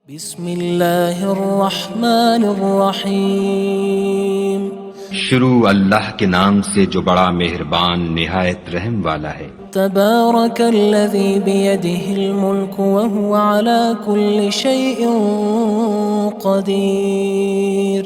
بسم اللہ الرحمن الرحیم شروع اللہ کے نام سے جو بڑا مہربان نہایت رحم والا ہے۔ تبارک الذی بیدہ الملک وہو علی کل شیء قدیر۔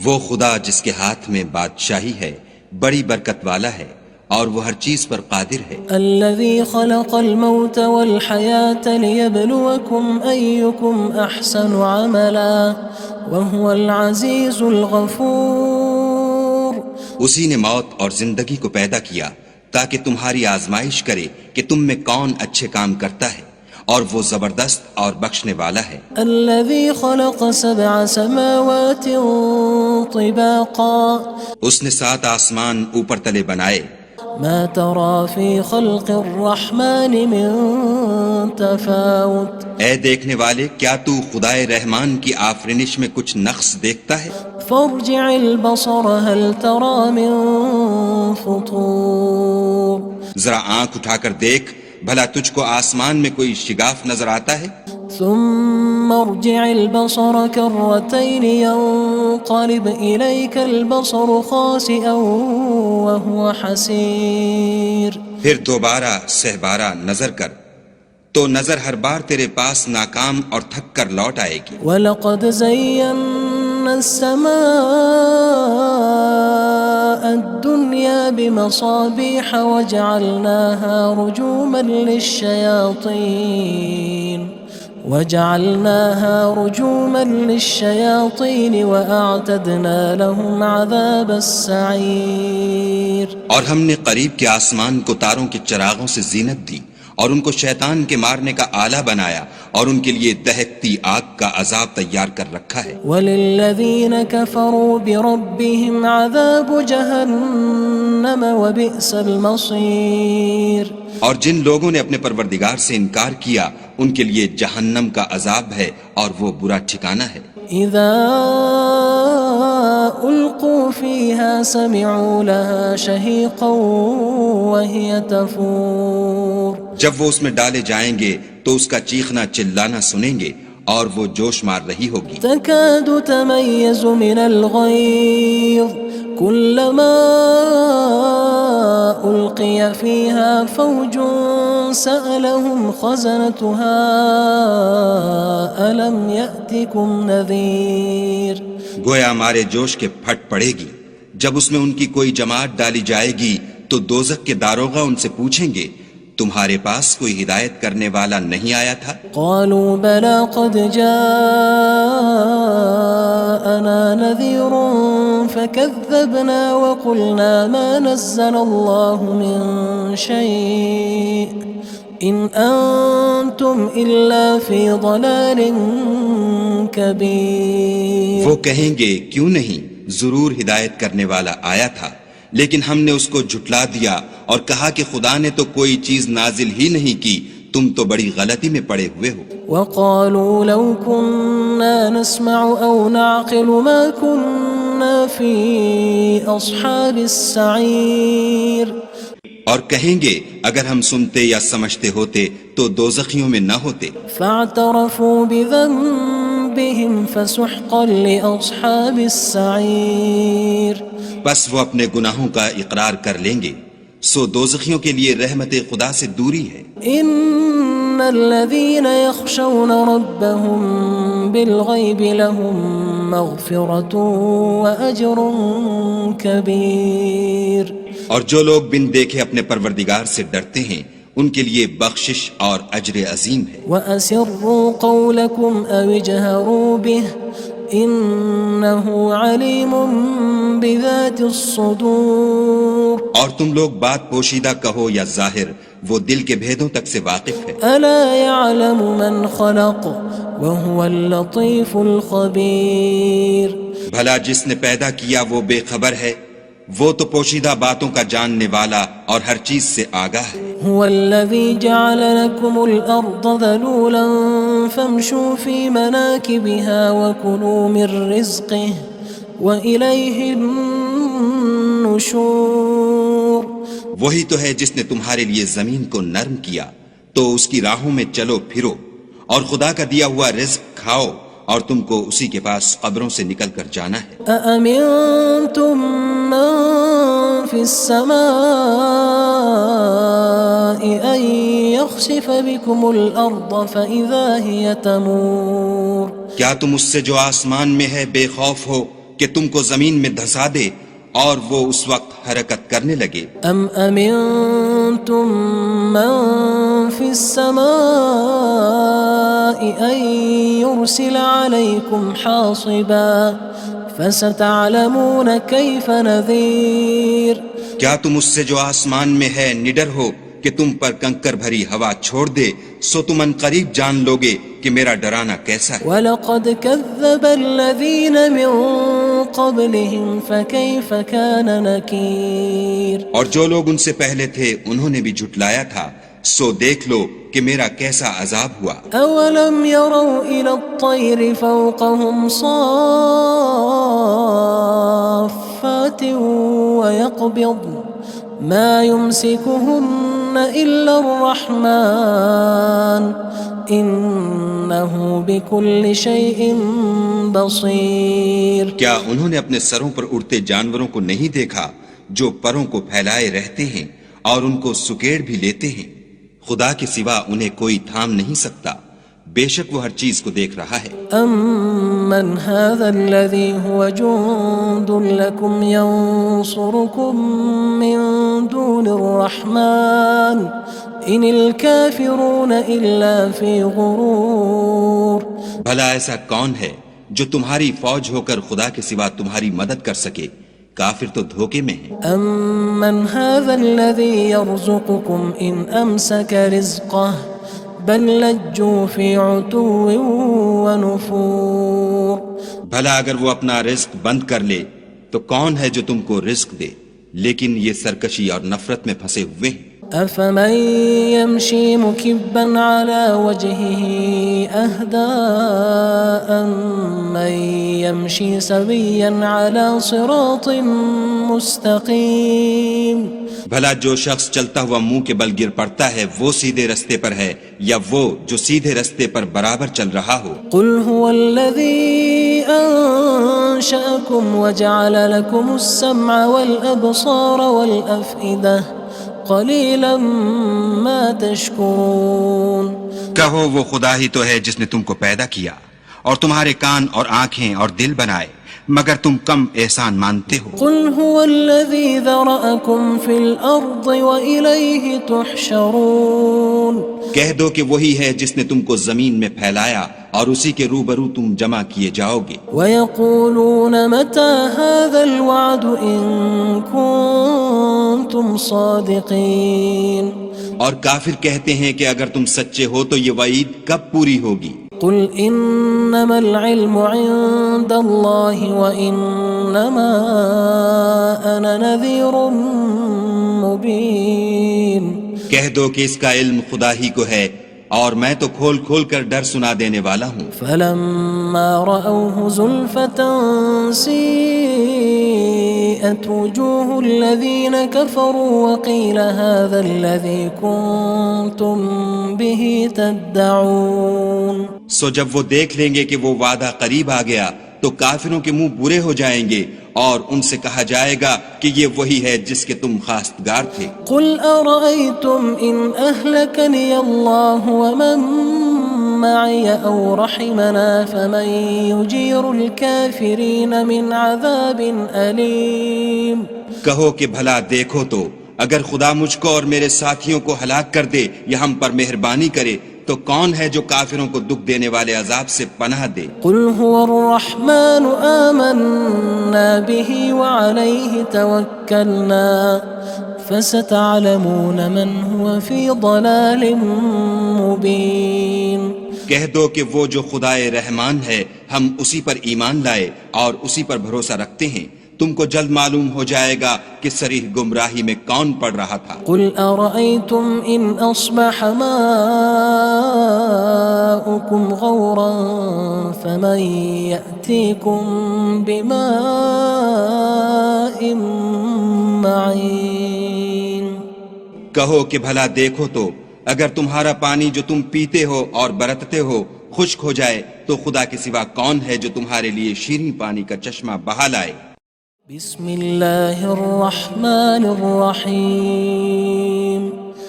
وہ خدا جس کے ہاتھ میں بادشاہی ہے بڑی برکت والا ہے اور وہ ہر چیز پر قادر ہے۔ الذی خلق الموت والحیاة لیبلوکم ایکم احسن عملا وہو العزیز الغفور۔ اسی نے موت اور زندگی کو پیدا کیا تاکہ تمہاری آزمائش کرے کہ تم میں کون اچھے کام کرتا ہے، اور وہ زبردست اور بخشنے والا ہے۔ الذی خلق سبع سماوات طباقا۔ اس نے 7 آسمان اوپر تلے بنائے۔ ما ترى في خلق الرحمن من تفاوت۔ اے دیکھنے والے، کیا تو خدائے رحمان کی آفرینش میں کچھ نقص دیکھتا ہے؟ فارجع البصر هل ترى من فطور۔ ذرا آنکھ اٹھا کر دیکھ، بھلا تجھ کو آسمان میں کوئی شگاف نظر آتا ہے؟ ثم ارجع البصر كرتين ينقلب إليك البصر خاسئا وهو حسير۔ پھر دوبارہ سہبارہ نظر کر تو نظر ہر بار تیرے پاس ناکام اور تھک کر لوٹ آئے گی۔ وَلَقَدْ زَيَّنَّا السَّمَاءَ الدُّنْيَا بِمَصَابِيحَ وَجَعَلْنَاهَا رُجُومًا لِلشَّيَاطِينِ وَأَعْتَدْنَا لَهُمْ عَذَابَ السَّعِيرِ۔ اور ہم نے قریب کے آسمان کو تاروں کے چراغوں سے زینت دی اور ان کو شیطان کے مارنے کا آلہ بنایا، اور ان کے لیے دہکتی آگ کا عذاب تیار کر رکھا ہے۔ وَلِلَّذِينَ كَفَرُوا بِرَبِّهِمْ عَذَابُ جَهَنَّمَ وَبِئْسَ الْمَصِيرُ۔ اور جن لوگوں نے اپنے پروردگار سے انکار کیا ان کے لیے جہنم کا عذاب ہے اور وہ برا ٹھکانہ ہے۔ اذا القوا فيها سمعوا لها شهيقا وهي تفور۔ جب وہ اس میں ڈالے جائیں گے تو اس کا چیخنا چلانا سنیں گے اور وہ جوش مار رہی ہوگی۔ تكاد تميز من الغيظ كلما ألقي فيها فوج سألهم خزنتها ألم يأتكم نذير۔ گویا مارے جوش کے پھٹ پڑے گی۔ جب اس میں ان کی کوئی جماعت ڈالی جائے گی تو دوزخ کے داروغہ ان سے پوچھیں گے تمہارے پاس کوئی ہدایت کرنے والا نہیں آیا تھا؟ قالوا بلى قد جاءنا نذير فكذبنا وقلنا ما نزل الله من شيء إن أنتم إلا في ضلال كبير۔ وہ کہیں گے کیوں نہیں، ضرور ہدایت کرنے والا آیا تھا، لیکن ہم نے اس کو جھٹلا دیا اور کہا کہ خدا نے تو کوئی چیز نازل ہی نہیں کی، تم تو بڑی غلطی میں پڑے ہوئے ہو۔ وقالوا لو كنا نسمع أو نعقل ما كنا في أصحاب السعير۔ اور کہیں گے اگر ہم سنتے یا سمجھتے ہوتے تو دوزخیوں میں نہ ہوتے۔ فاعترفوا بذنبهم فسحقا لأصحاب السعير۔ بس وہ اپنے گناہوں کا اقرار کر لیں گے، سو دوزخیوں کے لیے رحمت خدا سے دوری ہے۔ ان الذين يخشون ربهم بالغيب لهم مغفرة وأجر كبير۔ اور جو لوگ بن دیکھے اپنے پروردگار سے ڈرتے ہیں ان کے لیے بخشش اور اجر عظیم ہے۔ وَأَسِرُّوا قَوْلَكُمْ أَوِ اجْهَرُوا بِهِ إِنَّهُ عَلِيمٌ بِذَاتِ الصُّدُورِ۔ اور تم لوگ بات پوشیدہ کہو یا ظاہر، وہ دل کے بھیدوں تک سے واقف ہے۔ أَلَا يَعْلَمُ مَنْ خَلَقَ وَهُوَ اللَّطِيفُ الْخَبِيرُ۔ بھلا جس نے پیدا کیا وہ بے خبر ہے، وہ تو پوشیدہ باتوں کا جاننے والا اور ہر چیز سے آگاہ ہے۔ هو الذي جعل لكم الأرض ذلولا فامشوا في مناكبها وكلوا من رزقه وإليه النشور۔ وہی تو ہے جس نے تمہارے لیے زمین کو نرم کیا تو اس کی راہوں میں چلو پھرو اور خدا کا دیا ہوا رزق کھاؤ اور تم کو اسی کے پاس قبروں سے نکل کر جانا ہے۔ أأمنتم من في السماء أن يخسف بكم الأرض فإذا هي تمور کیا تم اس سے جو آسمان میں ہے بے خوف ہو کہ تم کو زمین میں دھسا دے اور وہ اس وقت حرکت کرنے لگے؟ أم أمنتم من في السماء أن يرسل عليكم حاصبا فستعلمون كيف نذير کیا تم اس سے جو آسمان میں ہے نڈر ہو کہ تم پر کنکر بھری ہوا چھوڑ دے، سو تم ان قریب جان لوگے کہ میرا ڈرانا کیسا ہے۔ وَلَقَدْ كَذَّبَ الَّذِينَ مِن قَبْلِهِمْ فَكَيْفَ كَانَ نَكِيرٌ اور جو لوگ ان سے پہلے تھے انہوں نے بھی جھٹلایا تھا، سو دیکھ لو کہ میرا کیسا عذاب ہوا۔ أَوَلَمْ يَرَوْا إِلَى الطَّيْرِ فَوْقَهُمْ صَافَّاتٍ وَيَقْبِضْنَ مَا يُمْسِكُهُنَّ إِلَّا الرَّحْمَنُ إِنَّهُ بِكُلِّ شَيْءٍ بَصِيرٌ کیا انہوں نے اپنے سروں پر اڑتے جانوروں کو نہیں دیکھا جو پروں کو پھیلائے رہتے ہیں اور ان کو سکیڑ بھی لیتے ہیں؟ خدا کے سوا انہیں کوئی تھام نہیں سکتا، بے شک وہ ہر چیز کو دیکھ رہا ہے۔ أَمَّنْ هَذَا الَّذِي هُوَ جُندٌ لَكُمْ يَنصُرُكُم مِّن دُونِ الرَّحْمَنِ إِنِ الْكَافِرُونَ إِلَّا فِي غُرُورٍ بھلا ایسا کون ہے جو تمہاری فوج ہو کر خدا کے سوا تمہاری مدد کر سکے؟ کافر تو دھوکے میں ہیں۔ أَمَّنْ هَذَا الَّذِي يَرْزُقُكُمْ إِنْ أَمْسَكَ رِزْقَهُ بَلْ لَجُّوا فِي عُتُوٍّ وَنُفُورٍ بھلا اگر وہ اپنا رزق بند کر لے تو کون ہے جو تم کو رزق دے؟ لیکن یہ سرکشی اور نفرت میں پھنسے ہوئے ہیں۔ أَفَمَن يَمْشِي مُكِبًّا عَلَى وَجْهِهِ أَهْدَىٰ أَمَّن يَمْشِي سَوِيًّا عَلَى صِرَاطٍ مُّسْتَقِيمٍ بھلا جو شخص چلتا ہوا منہ کے بل گر پڑتا ہے وہ سیدھے رستے پر ہے یا وہ جو سیدھے رستے پر برابر چل رہا ہو؟ قُلْ هُوَ الَّذِي أَنشَأَكُمْ وَجَعَلَ لَكُمُ السَّمْعَ وَالْأَبْصَارَ وَالْأَفْئِدَةَ قَلِيلًا مَا تَشْكُرُونَ کہو وہ خدا ہی تو ہے جس نے تم کو پیدا کیا اور تمہارے کان اور آنکھیں اور دل بنائے، مگر تم کم احسان مانتے ہو۔ قُلْ هُوَ الَّذِي ذَرَأَكُمْ فِي الْأَرْضِ وَإِلَيْهِ تُحْشَرُونَ کہہ دو کہ وہی ہے جس نے تم کو زمین میں پھیلایا اور اسی کے روبرو تم جمع کیے جاؤ گے۔ وَيَقُولُونَ مَتَى هَذَا الْوَعْدُ إِن كُنتُمْ صَادِقِينَ اور کافر کہتے ہیں کہ اگر تم سچے ہو تو یہ وعید کب پوری ہوگی؟ قُلْ إِنَّمَا الْعِلْمُ عِندَ اللَّهِ وَإِنَّمَا أَنَا نَذِيرٌ مُّبِينٌ کہہ دو کہ اس کا علم خدا ہی کو ہے اور میں تو کھول کھول کر ڈر سنا دینے والا ہوں۔ فَلَمَّا رَأَوْهُ زُلْفَةً سِيئَتْ وُجُوهُ الَّذِينَ كَفَرُوا وَقِيلَ هَذَا الَّذِي كُنتُم بِهِ تَدَّعُونَ سو جب وہ دیکھ لیں گے کہ وہ وعدہ قریب آ گیا تو کافروں کے منہ برے ہو جائیں گے اور ان سے کہا جائے گا کہ یہ وہی ہے جس کے تم خواستگار تھے۔ قُلْ أَرَأَيْتُمْ إِنْ أَهْلَكَنِيَ اللَّهُ وَمَن مَّعِيَ أَوْ رَحِمَنَا فَمَن يُجِيرُ الْكَافِرِينَ مِنْ عَذَابٍ أَلِيمٍ کہو کہ بھلا دیکھو تو اگر خدا مجھ کو اور میرے ساتھیوں کو ہلاک کر دے یا ہم پر مہربانی کرے تو کون ہے جو کافروں کو دکھ دینے والے عذاب سے پناہ دے؟ قُلْ هُوَ الرَّحْمَنُ آمَنَّا بِهِ وَعَلَيْهِ تَوَكَّلْنَا فَسَتَعْلَمُونَ مَنْ هُوَ فِي ضَلَالٍ مُّبِينٍ کہہ دو کہ وہ جو خدائے رحمان ہے ہم اسی پر ایمان لائے اور اسی پر بھروسہ رکھتے ہیں، تم کو جلد معلوم ہو جائے گا کہ صریح گمراہی میں کون پڑ رہا تھا۔ قُلْ أَرَأَيْتُمْ إِنْ أَصْبَحَ مَاؤُكُمْ غَوْرًا فَمَن يَأْتِيكُم بِمَاءٍ مَّعِينٍ کہو کہ بھلا دیکھو تو اگر تمہارا پانی جو تم پیتے ہو اور برتتے ہو خشک ہو جائے تو خدا کے سوا کون ہے جو تمہارے لیے شیریں پانی کا چشمہ بہا لائے؟ بسم اللہ الرحمن الرحیم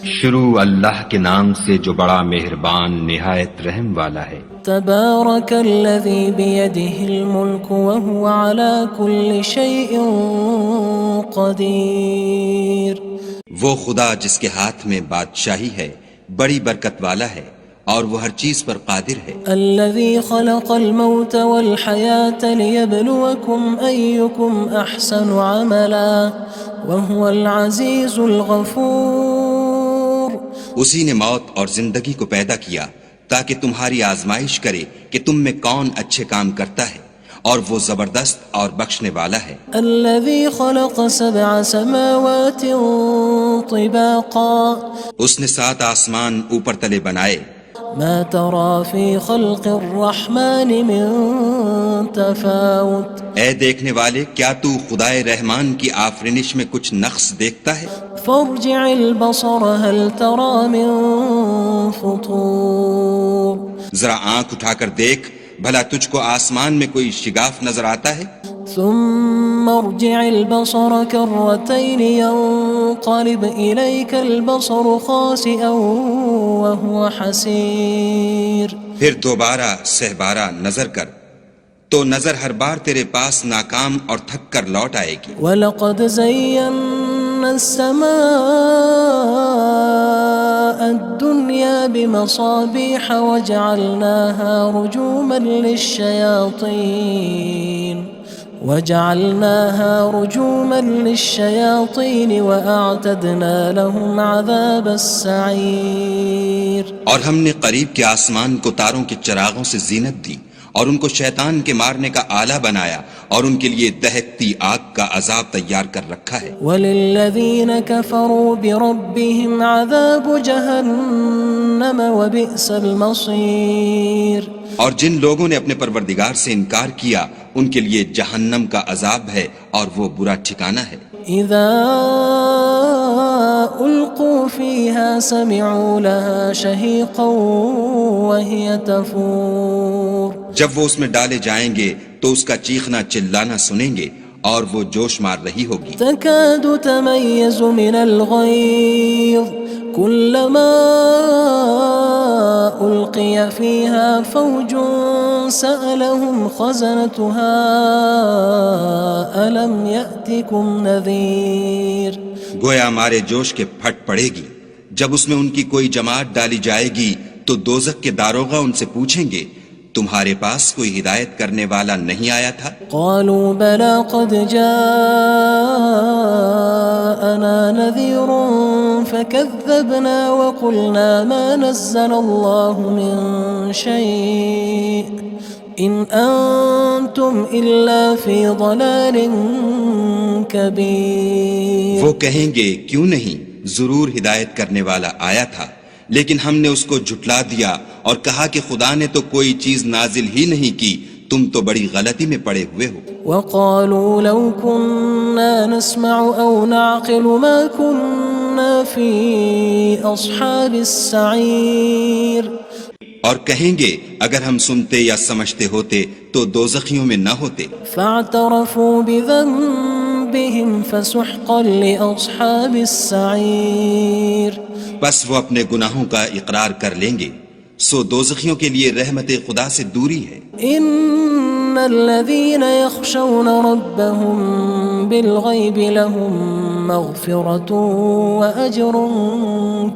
شروع اللہ کے نام سے جو بڑا مہربان نہایت رحم والا ہے۔ تبارک الذی بیدہ الملک وہو علی کل شیء قدیر۔ وہ خدا جس کے ہاتھ میں بادشاہی ہے بڑی برکت والا ہے اور وہ ہر چیز پر قادر ہے۔ الذي خلق الموت والحياة ليبلوكم أيكم أحسن عملا وهو العزيز الغفور۔ اسی نے موت اور زندگی کو پیدا کیا تاکہ تمہاری آزمائش کرے کہ تم میں کون اچھے کام کرتا ہے، اور وہ زبردست اور بخشنے والا ہے۔ الذي خلق 7 سماوات طباقا۔ اس نے 7 آسمان اوپر تلے بنائے۔ ما ترى في خلق الرحمن من تفاوت۔ اے دیکھنے والے، کیا تو خدائے رحمان کی آفرینش میں کچھ نقص دیکھتا ہے؟ فارجع البصر هل ترى من فطور۔ ذرا آنکھ اٹھا کر دیکھ، بھلا تجھ کو آسمان میں کوئی شگاف نظر آتا ہے؟ ثم ارجع البصر كرتين ينقلب إليك البصر خاسئا وهو حسير۔ پھر دوبارہ سہبارہ نظر کر تو نظر ہر بار تیرے پاس ناکام اور تھک کر لوٹ آئے گی۔ وَلَقَدْ زَيَّنَّا السَّمَاءَ الدُّنْيَا بِمَصَابِيحَ وَجَعَلْنَاهَا رُجُومًا لِلشَّيَاطِينِ وَأَعْتَدْنَا لَهُمْ عَذَابَ السَّعِيرِ۔ اور ہم نے قریب کے آسمان کو تاروں کے چراغوں سے زینت دی اور ان کو شیطان کے مارنے کا آلہ بنایا، اور ان کے لیے دہکتی آگ کا عذاب تیار کر رکھا ہے۔ وَلِلَّذِينَ كَفَرُوا بِرَبِّهِمْ عَذَابُ جَهَنَّمَ وَبِئْسَ الْمَصِيرُ۔ اور جن لوگوں نے اپنے پروردگار سے انکار کیا ان کے لیے جہنم کا عذاب ہے اور وہ برا ٹھکانہ ہے۔ اذا القوا فيها سمعوا لها شهيقا وهي تفور۔ جب وہ اس میں ڈالے جائیں گے تو اس کا چیخنا چلانا سنیں گے اور وہ جوش مار رہی ہوگی۔ تكاد تميز من الغيظ كلما ألقي فيها فوج سألهم خزنتها ألم يأتكم نذير۔ گویا مارے جوش کے پھٹ پڑے گی۔ جب اس میں ان کی کوئی جماعت ڈالی جائے گی تو دوزخ کے داروغہ ان سے پوچھیں گے تمہارے پاس کوئی ہدایت کرنے والا نہیں آیا تھا؟ قالوا بلى قد جاءنا نذير فكذبنا وقلنا ما نزل الله من شيء إن أنتم إلا في ضلال كبير۔ وہ کہیں گے کیوں نہیں، ضرور ہدایت کرنے والا آیا تھا، لیکن ہم نے اس کو جھٹلا دیا اور کہا کہ خدا نے تو کوئی چیز نازل ہی نہیں کی، تم تو بڑی غلطی میں پڑے ہوئے ہو۔ وقالوا لو كنا نسمع أو نعقل ما كنا في أصحاب السعير۔ اور کہیں گے اگر ہم سنتے یا سمجھتے ہوتے تو دوزخیوں میں نہ ہوتے۔ فاعترفوا بذنبهم فسحقا لأصحاب السعير۔ بس وہ اپنے گناہوں کا اقرار کر لیں گے، سو دوزخیوں کے لیے رحمت خدا سے دوری ہے۔ ان الذين يخشون ربهم بالغيب لهم مغفرة وأجر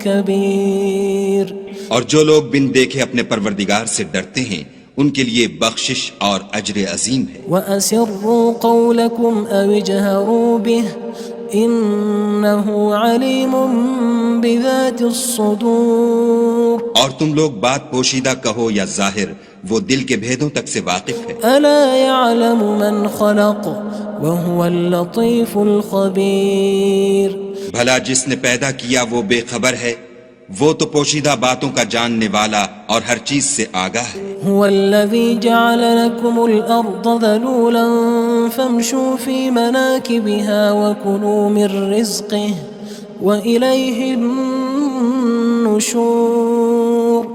كبير۔ اور جو لوگ بن دیکھے اپنے پروردگار سے ڈرتے ہیں ان کے لیے بخشش اور اجر عظیم ہے۔ وَأَسِرُّوا قَوْلَكُمْ أَوِ اجْهَرُوا بِهِ إِنَّهُ عَلِيمٌ بِذَاتِ الصُّدُورِ۔ اور تم لوگ بات پوشیدہ کہو یا ظاہر، وہ دل کے بھیدوں تک سے واقف ہے۔ أَلَا يَعْلَمُ مَنْ خَلَقَ وَهُوَ اللَّطِيفُ الْخَبِيرُ۔ بھلا جس نے پیدا کیا وہ بے خبر ہے، وہ تو پوشیدہ باتوں کا جاننے والا اور ہر چیز سے آگاہ ہے۔ هو الذي جعل لكم الأرض ذلولا فامشوا في مناكبها وكلوا من رزقه وإليه النشور۔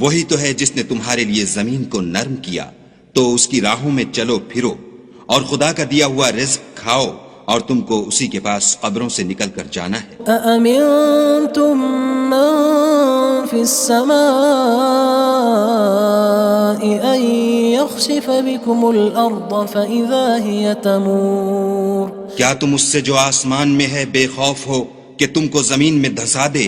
وہی تو ہے جس نے تمہارے لیے زمین کو نرم کیا تو اس کی راہوں میں چلو پھرو اور خدا کا دیا ہوا رزق کھاؤ اور تم کو اسی کے پاس قبروں سے نکل کر جانا ہے۔ أأمنتم من في السماء أن يخسف بكم الأرض فإذا هي تمور کیا تم اس سے جو آسمان میں ہے بے خوف ہو کہ تم کو زمین میں دھسا دے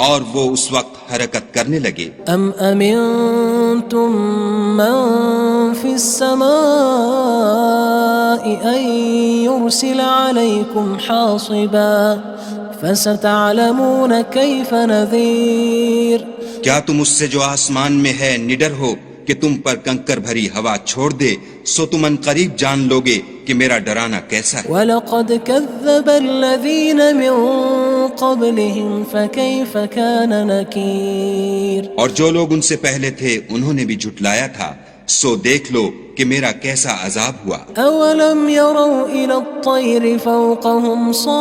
اور وہ اس وقت حرکت کرنے لگے؟ أم أمنتم من في السماء أن يرسل عليكم حاصبا فستعلمون كيف نذير کیا تم اس سے جو آسمان میں ہے نڈر ہو کہ تم پر کنکر بھری ہوا چھوڑ دے سو تم ان قریب جان لوگے کہ میرا ڈرانا کیسا ہے۔ وَلَقَدْ كَذَّبَ الَّذِينَ مِن قَبْلِهِمْ فَكَيْفَ كَانَ نَكِيرٌ اور جو لوگ ان سے پہلے تھے انہوں نے بھی جھٹلایا تھا سو دیکھ لو کہ میرا کیسا عذاب ہوا۔ أَوَلَمْ يَرَوْا إِلَى الطَّيْرِ فَوْقَهُمْ صَافَّاتٍ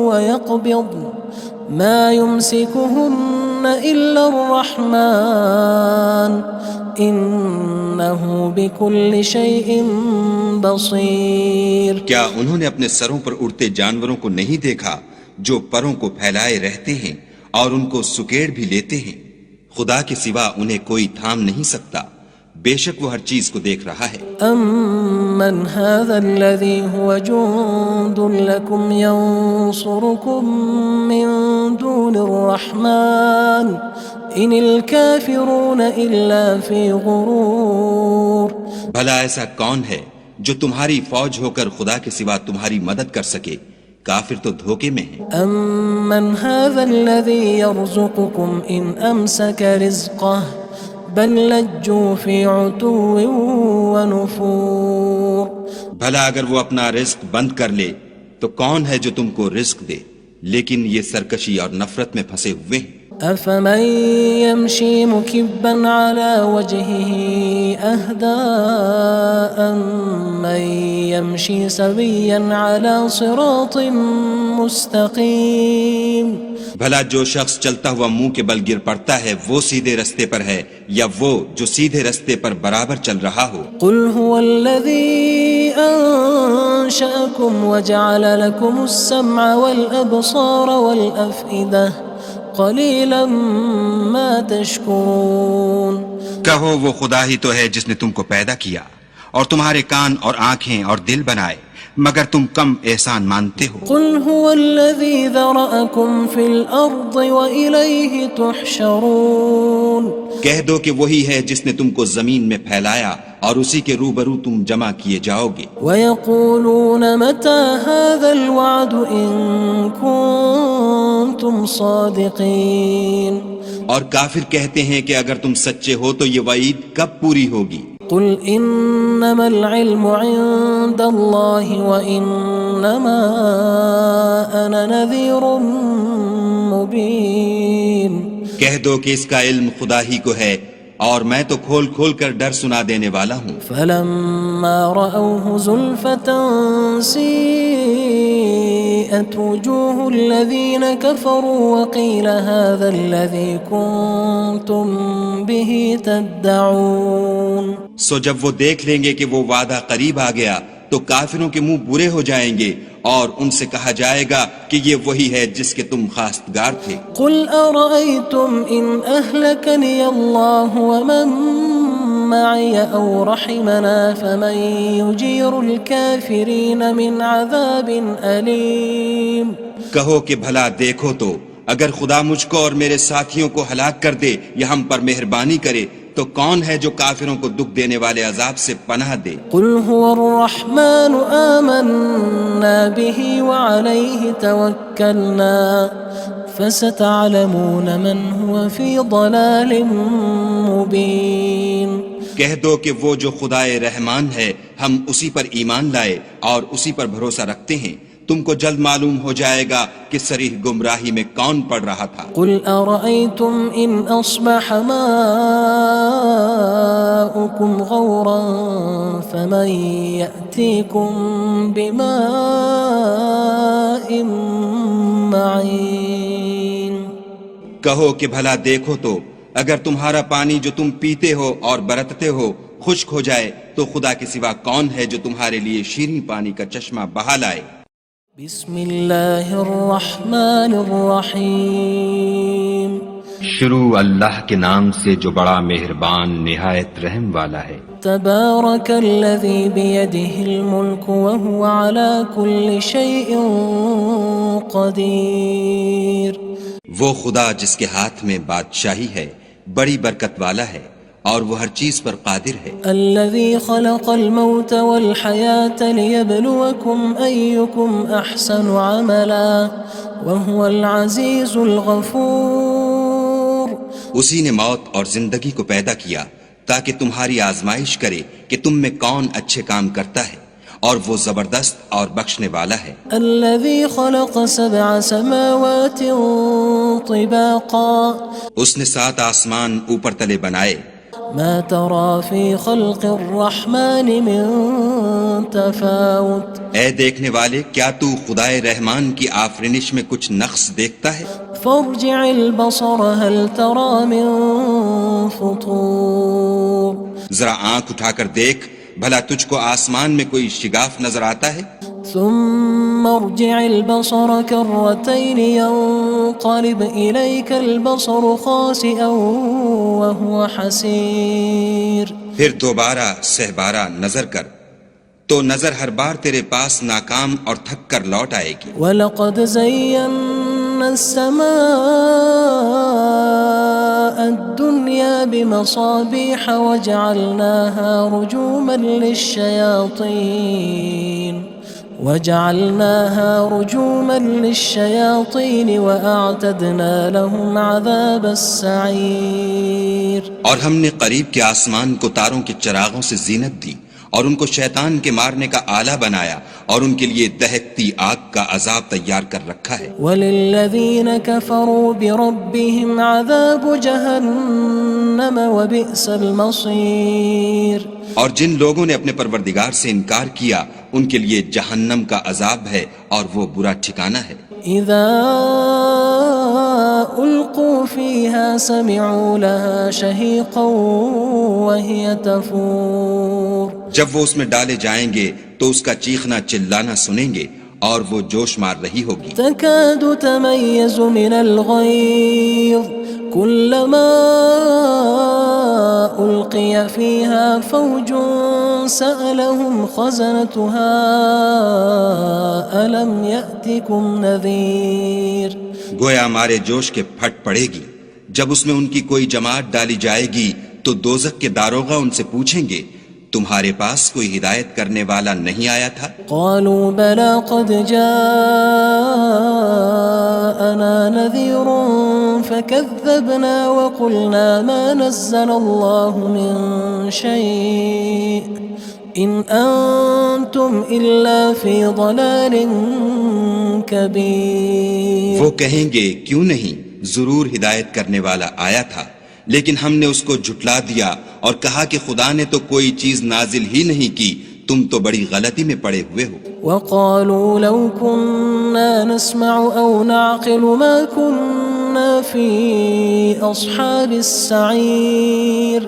وَيَقْبِضْنَ مَا يُمْسِكُهُنَّ إِلَّا الرَّحْمَنُ إِنَّهُ بِكُلِّ شَيْءٍ بَصِيرٌ کیا انہوں نے اپنے سروں پر اڑتے جانوروں کو نہیں دیکھا جو پروں کو پھیلائے رہتے ہیں اور ان کو سکیڑ بھی لیتے ہیں؟ خدا کے سوا انہیں کوئی تھام نہیں سکتا، بے شک وہ ہر چیز کو دیکھ رہا ہے۔ أَمَّنْ هَذَا الَّذِي هُوَ جُندٌ لَكُمْ يَنصُرُكُم مِّن دُونِ الرَّحْمَنِ إِنِ الْكَافِرُونَ إِلَّا فِي غُرُورٍ بھلا ایسا کون ہے جو تمہاری فوج ہو کر خدا کے سوا تمہاری مدد کر سکے؟ کافر تو دھوکے میں ہیں۔ أَمَّنْ هَذَا الَّذِي يَرْزُقُكُمْ إِنْ أَمْسَكَ رِزْقَهُ بَلْ لَجُّوا فِي عُتُوٍّ وَنُفُورٍ بھلا اگر وہ اپنا رزق بند کر لے تو کون ہے جو تم کو رزق دے، لیکن یہ سرکشی اور نفرت میں پھنسے ہوئے ہیں۔ أَفَمَن يَمْشِي مُكِبًّا عَلَى وَجْهِهِ أَهْدَىٰ أَمَّن يَمْشِي سَوِيًّا عَلَى صِرَاطٍ مُّسْتَقِيمٍ بھلا جو شخص چلتا ہوا منہ کے بل گر پڑتا ہے وہ سیدھے رستے پر ہے یا وہ جو سیدھے رستے پر برابر چل رہا ہو؟ قُلْ هُوَ الَّذِي أَنشَأَكُمْ وَجَعَلَ لَكُمُ السَّمْعَ وَالْأَبْصَارَ وَالْأَفْئِدَةَ قَلِيلًا مَا تَشْكُرُونَ کہو وہ خدا ہی تو ہے جس نے تم کو پیدا کیا اور تمہارے کان اور آنکھیں اور دل بنائے، مگر تم کم احسان مانتے ہو۔ قُلْ هُوَ الَّذِي ذَرَأَكُمْ فِي الْأَرْضِ وَإِلَيْهِ تُحْشَرُونَ کہہ دو کہ وہی ہے جس نے تم کو زمین میں پھیلایا اور اسی کے روبرو تم جمع کیے جاؤ گے۔ وَيَقُولُونَ مَتَى هَذَا الْوَعْدُ إِن كُنتُمْ صَادِقِينَ اور کافر کہتے ہیں کہ اگر تم سچے ہو تو یہ وعید کب پوری ہوگی؟ قُلْ إِنَّمَا الْعِلْمُ عِندَ اللَّهِ وَإِنَّمَا أَنَا نَذِيرٌ مُّبِينٌ کہہ دو کہ اس کا علم خدا ہی کو ہے اور میں تو کھول کھول کر ڈر سنا دینے والا ہوں۔ فَلَمَّا رَأَوْهُ زُلْفَةً سِيئَتْ وُجُوهُ الَّذِينَ كَفَرُوا وَقِيلَ هَذَا الَّذِي كُنتُم بِهِ تَدَّعُونَ سو جب وہ دیکھ لیں گے کہ وہ وعدہ قریب آ گیا تو کافروں کے منہ برے ہو جائیں گے اور ان سے کہا جائے گا کہ یہ وہی ہے جس کے تم خواستگار تھے۔ قُلْ أَرَأَيْتُمْ إِنْ أَهْلَكَنِيَ اللَّهُ وَمَن مَّعِيَ أَوْ رَحِمَنَا فَمَن يُجِيرُ الْكَافِرِينَ مِنْ عَذَابٍ أَلِيمٍ کہو کہ بھلا دیکھو تو اگر خدا مجھ کو اور میرے ساتھیوں کو ہلاک کر دے یا ہم پر مہربانی کرے تو کون ہے جو کافروں کو دکھ دینے والے عذاب سے پناہ دے؟ قُلْ هُوَ الرَّحْمَنُ آمَنَّا بِهِ وَعَلَيْهِ تَوَكَّلْنَا فَسَتَعْلَمُونَ مَنْ هُوَ فِي ضَلَالٍ مُّبِينٍ کہہ دو کہ وہ جو خدائے رحمان ہے ہم اسی پر ایمان لائے اور اسی پر بھروسہ رکھتے ہیں، تم کو جلد معلوم ہو جائے گا کہ صریح گمراہی میں کون پڑ رہا تھا۔ قُلْ أَرَأَيْتُمْ إِنْ أَصْبَحَ مَاؤُكُمْ غَوْرًا فَمَن يَأْتِيكُم بِمَاءٍ مَّعِينٍ کہو کہ بھلا دیکھو تو اگر تمہارا پانی جو تم پیتے ہو اور برتتے ہو خشک ہو جائے تو خدا کے سوا کون ہے جو تمہارے لیے شیریں پانی کا چشمہ بہا لائے؟ بسم اللہ الرحمن الرحیم شروع اللہ کے نام سے جو بڑا مہربان نہایت رحم والا ہے۔ تبارک الذی بیدہ الملک وہو علی کل شیء قدیر۔ وہ خدا جس کے ہاتھ میں بادشاہی ہے بڑی برکت والا ہے اور وہ ہر چیز پر قادر ہے۔ الذي خلق الموت والحياة ليبلوكم أيكم أحسن عملا وهو العزيز الغفور۔ اسی نے موت اور زندگی کو پیدا کیا تاکہ تمہاری آزمائش کرے کہ تم میں کون اچھے کام کرتا ہے اور وہ زبردست اور بخشنے والا ہے۔ الذي خلق 7 سماوات طباقا۔ اس نے 7 آسمان اوپر تلے بنائے۔ ما ترى في خلق الرحمن من تفاوت۔ اے دیکھنے والے کیا تو خدائے رحمان کی آفرینش میں کچھ نقص دیکھتا ہے؟ فارجع البصر هل ترى من فطور۔ ذرا آنکھ اٹھا کر دیکھ بھلا تجھ کو آسمان میں کوئی شگاف نظر آتا ہے؟ ثم ارجع البصر كرتين ينقلب إليك البصر خاسئا وهو حسير۔ پھر دوبارہ سہبارہ نظر کر تو نظر ہر بار تیرے پاس ناکام اور تھک کر لوٹ آئے گی۔ وَلَقَدْ زَيَّنَّا السَّمَاءَ الدُّنْيَا بِمَصَابِيحَ وَجَعَلْنَاهَا رُجُومًا لِلشَّيَاطِينِ وَأَعْتَدْنَا لَهُمْ عَذَابَ السَّعِيرِ۔ اور ہم نے قریب کے آسمان کو تاروں کے چراغوں سے زینت دی اور ان کو شیطان کے مارنے کا آلہ بنایا اور ان کے لیے دہکتی آگ کا عذاب تیار کر رکھا ہے۔ وَلِلَّذِينَ كَفَرُوا بِرَبِّهِمْ عَذَابُ جَهَنَّمَ وَبِئْسَ الْمَصِيرُ۔ اور جن لوگوں نے اپنے پروردگار سے انکار کیا ان کے لیے جہنم کا عذاب ہے اور وہ برا ٹھکانہ ہے۔ اذا القوا فيها سمعوا لها شهيقا وهي تفور۔ جب وہ اس میں ڈالے جائیں گے تو اس کا چیخنا چلانا سنیں گے اور وہ جوش مار رہی ہوگی۔ تكاد تميز من الغيظ كلما ألقي فيها فوج سألهم خزنتها ألم يأتكم نذير۔ گویا مارے جوش کے پھٹ پڑے گی جب اس میں ان کی کوئی جماعت ڈالی جائے گی تو دوزخ کے داروغہ ان سے پوچھیں گے تمہارے پاس کوئی ہدایت کرنے والا نہیں آیا تھا؟ قالوا بلى قد جاءنا نذير فكذبنا وقلنا ما نزل الله من شيء إن أنتم إلا في ضلال كبير۔ وہ کہیں گے کیوں نہیں، ضرور ہدایت کرنے والا آیا تھا لیکن ہم نے اس کو جھٹلا دیا اور کہا کہ خدا نے تو کوئی چیز نازل ہی نہیں کی، تم تو بڑی غلطی میں پڑے ہوئے ہو۔ وقالوا لو كنا نسمع أو نعقل ما كنا في أصحاب السعير۔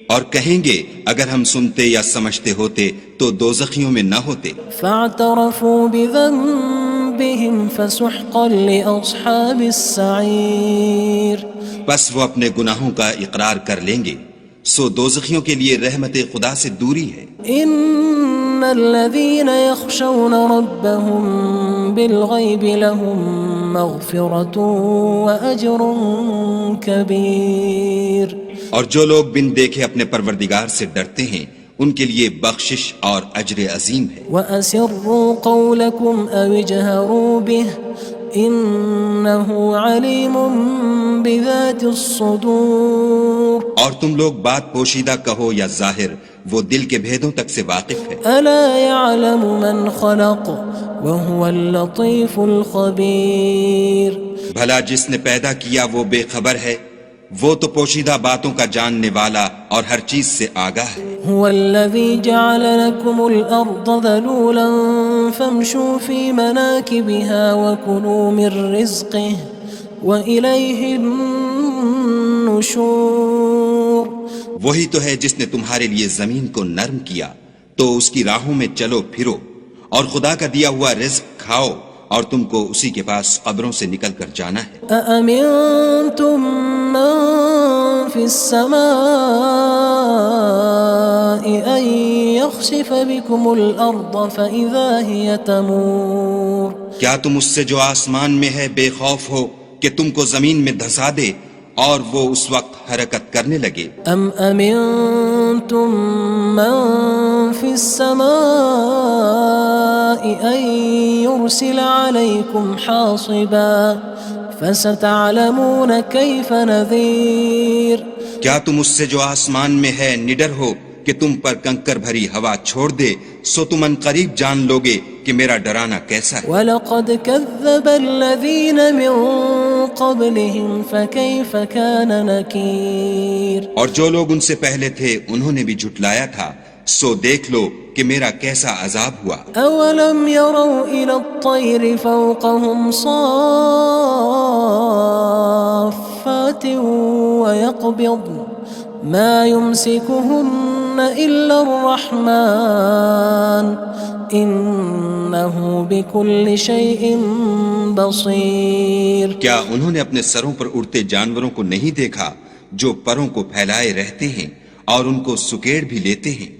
اور کہیں گے اگر ہم سنتے یا سمجھتے ہوتے تو دوزخیوں میں نہ ہوتے۔ فاعترفوا بذنبهم فسحقا لأصحاب السعير۔ بس وہ اپنے گناہوں کا اقرار کر لیں گے، سو دوزخیوں کے لیے رحمت خدا سے دوری ہے۔ ان الذين يخشون ربهم بالغيب لهم مغفرة وأجر كبير۔ اور جو لوگ بن دیکھے اپنے پروردگار سے ڈرتے ہیں ان کے لیے بخشش اور اجر عظیم ہے۔ وَأَسِرُّوا قَوْلَكُمْ أَوِ اجْهَرُوا بِهِ إِنَّهُ عَلِيمٌ بِذَاتِ الصُّدُورِ۔ اور تم لوگ بات پوشیدہ کہو یا ظاہر، وہ دل کے بھیدوں تک سے واقف ہے۔ أَلَا يَعْلَمُ مَنْ خَلَقَ وَهُوَ اللَّطِيفُ الْخَبِيرُ۔ بھلا جس نے پیدا کیا وہ بے خبر ہے، وہ تو پوشیدہ باتوں کا جاننے والا اور ہر چیز سے آگاہ ہے۔ هو الذي جعل لكم الأرض ذلولا فامشوا في مناكبها وكلوا من رزقه وإليه النشور. وہی تو ہے جس نے تمہارے لیے زمین کو نرم کیا تو اس کی راہوں میں چلو پھرو اور خدا کا دیا ہوا رزق کھاؤ اور تم کو اسی کے پاس قبروں سے نکل کر جانا ہے. أأمنتم من في السماء أن يخسف بكم الأرض فإذا هي تمور. کیا تم اس سے جو آسمان میں ہے بے خوف ہو کہ تم کو زمین میں دھسا دے اور وہ اس وقت حرکت کرنے لگے؟ أم أمنتم من في السماء أن يرسل عليكم حاصبا فستعلمون كيف نذير. کیا تم اس سے جو آسمان میں ہے نڈر ہو کہ تم پر کنکر بھری ہوا چھوڑ دے سو تم ان قریب جان لوگے کہ میرا ڈرانا کیسا ہے. وَلَقَدْ كَذَّبَ الَّذِينَ مِن قَبْلِهِمْ فَكَيْفَ كَانَ نَكِيرٌ. اور جو لوگ ان سے پہلے تھے انہوں نے بھی جھٹلایا تھا سو دیکھ لو کہ میرا کیسا عذاب ہوا. أَوَلَمْ يَرَوْا إِلَى الطَّيْرِ فَوْقَهُمْ صَافَّاتٍ وَيَقْبِضْنَ مَا يُمْسِكُهُنَّ إِلَّا الرَّحْمَنُ إِنَّهُ بِكُلِّ شَيْءٍ بَصِيرٌ. کیا انہوں نے اپنے سروں پر اڑتے جانوروں کو نہیں دیکھا جو پروں کو پھیلائے رہتے ہیں اور ان کو سکیڑ بھی لیتے ہیں؟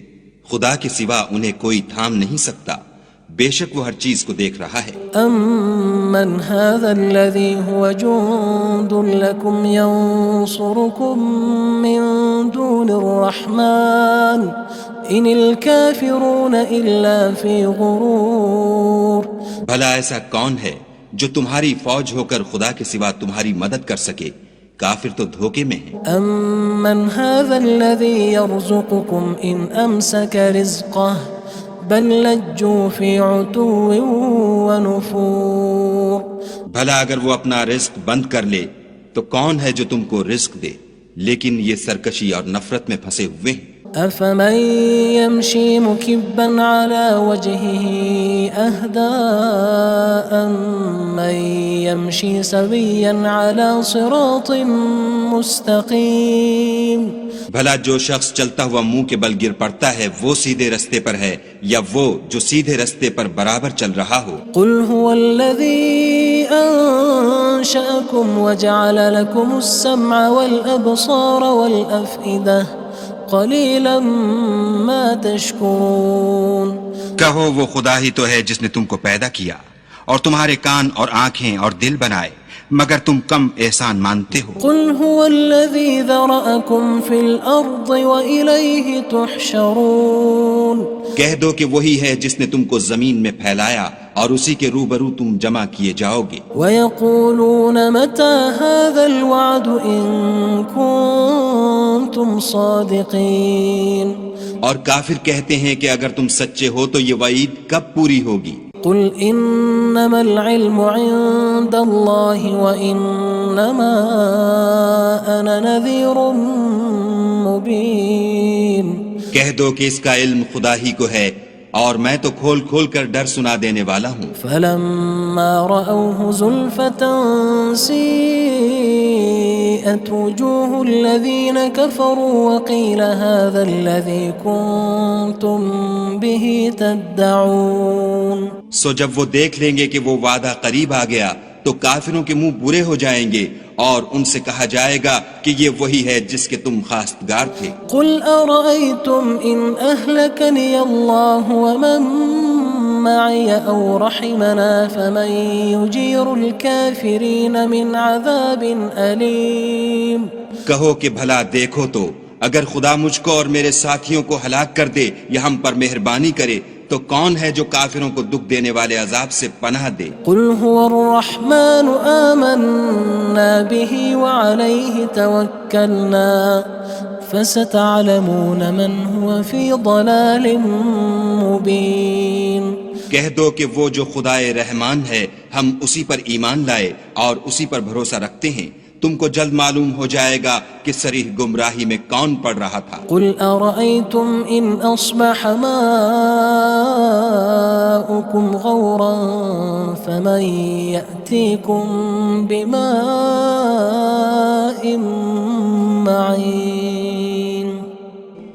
خدا کے سوا انہیں کوئی تھام نہیں سکتا، بے شک وہ ہر چیز کو دیکھ رہا ہے. أَمَّنْ هَذَا الَّذِي هُوَ جُندٌ لَكُمْ يَنصُرُكُم مِّن دُونِ الرَّحْمَنِ إِنِ الْكَافِرُونَ إِلَّا فِي غُرُورٍ. بھلا ایسا کون ہے جو تمہاری فوج ہو کر خدا کے سوا تمہاری مدد کر سکے؟ کافر تو دھوکے میں ہیں. أَمَّنْ هَذَا الَّذِي يَرْزُقُكُمْ إِنْ أَمْسَكَ رِزْقَهُ بَلْ لَجُّوا فِي عُتُوٍّ وَنُفُورٍ. بھلا اگر وہ اپنا رزق بند کر لے تو کون ہے جو تم کو رزق دے؟ لیکن یہ سرکشی اور نفرت میں پھنسے ہوئے ہیں. أَفَمَن يَمْشِي مُكِبًّا عَلَى وَجْهِهِ أَهْدَىٰ أَمَّن يَمْشِي سَوِيًّا عَلَى صِرَاطٍ مُّسْتَقِيمٍ. بھلا جو شخص چلتا ہوا منہ کے بل گر پڑتا ہے وہ سیدھے رستے پر ہے یا وہ جو سیدھے رستے پر برابر چل رہا ہو؟ قُلْ هُوَ الَّذِي أَنشَأَكُمْ وَجَعَلَ لَكُمُ السَّمْعَ وَالْأَبْصَارَ وَالْأَفْئِدَةَ قَلِيلًا مَا تَشْكُرُونَ. کہو وہ خدا ہی تو ہے جس نے تم کو پیدا کیا اور تمہارے کان اور آنکھیں اور دل بنائے، مگر تم کم احسان مانتے ہو. قُلْ هُوَ الَّذِي ذَرَأَكُمْ فِي الْأَرْضِ وَإِلَيْهِ تُحْشَرُونَ. کہہ دو کہ وہی ہے جس نے تم کو زمین میں پھیلایا اور اسی کے روبرو تم جمع کیے جاؤ گے. وَيَقُولُونَ مَتَى هَذَا الْوَعْدُ إِن كُنتُمْ صَادِقِينَ. اور کافر کہتے ہیں کہ اگر تم سچے ہو تو یہ وعید کب پوری ہوگی؟ قُلْ إِنَّمَا الْعِلْمُ عِندَ اللَّهِ وَإِنَّمَا أَنَا نَذِيرٌ مُّبِينٌ. کہہ دو کہ اس کا علم خدا ہی کو ہے اور میں تو کھول کھول کر ڈر سنا دینے والا ہوں. فَلَمَّا رَأَوْهُ زُلْفَةً سِيئَتْ وُجُوهُ الَّذِينَ كَفَرُوا وَقِيلَ هَذَا الَّذِي كُنتُم بِهِ تَدَّعُونَ. سو جب وہ دیکھ لیں گے کہ وہ وعدہ قریب آ گیا تو کافروں کے منہ برے ہو جائیں گے اور ان سے کہا جائے گا کہ یہ وہی ہے جس کے تم خواستگار تھے. قُلْ أَرَأَيْتُمْ إِنْ أَهْلَكَنِيَ اللَّهُ وَمَن مَّعِيَ أَوْ رَحِمَنَا فَمَن يُجِيرُ الْكَافِرِينَ مِنْ عَذَابٍ أَلِيمٍ. کہو کہ بھلا دیکھو تو اگر خدا مجھ کو اور میرے ساتھیوں کو ہلاک کر دے یا ہم پر مہربانی کرے تو کون ہے جو کافروں کو دکھ دینے والے عذاب سے پناہ دے؟ قُلْ هُوَ الرَّحْمَنُ آمَنَّا بِهِ وَعَلَيْهِ تَوَكَّلْنَا فَسَتَعْلَمُونَ مَنْ هُوَ فِي ضَلَالٍ مُّبِينٍ. کہہ دو کہ وہ جو خدائے رحمان ہے ہم اسی پر ایمان لائے اور اسی پر بھروسہ رکھتے ہیں، تم کو جلد معلوم ہو جائے گا کہ صریح گمراہی میں کون پڑ رہا تھا۔ قل أرأيتم إن أصبح ماؤكم غورا فمن يأتيكم بماء معين۔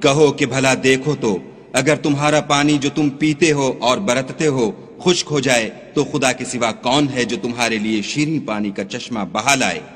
کہو کہ بھلا دیکھو تو اگر تمہارا پانی جو تم پیتے ہو اور برتتے ہو خشک ہو جائے تو خدا کے سوا کون ہے جو تمہارے لیے شیریں پانی کا چشمہ بہا لائے۔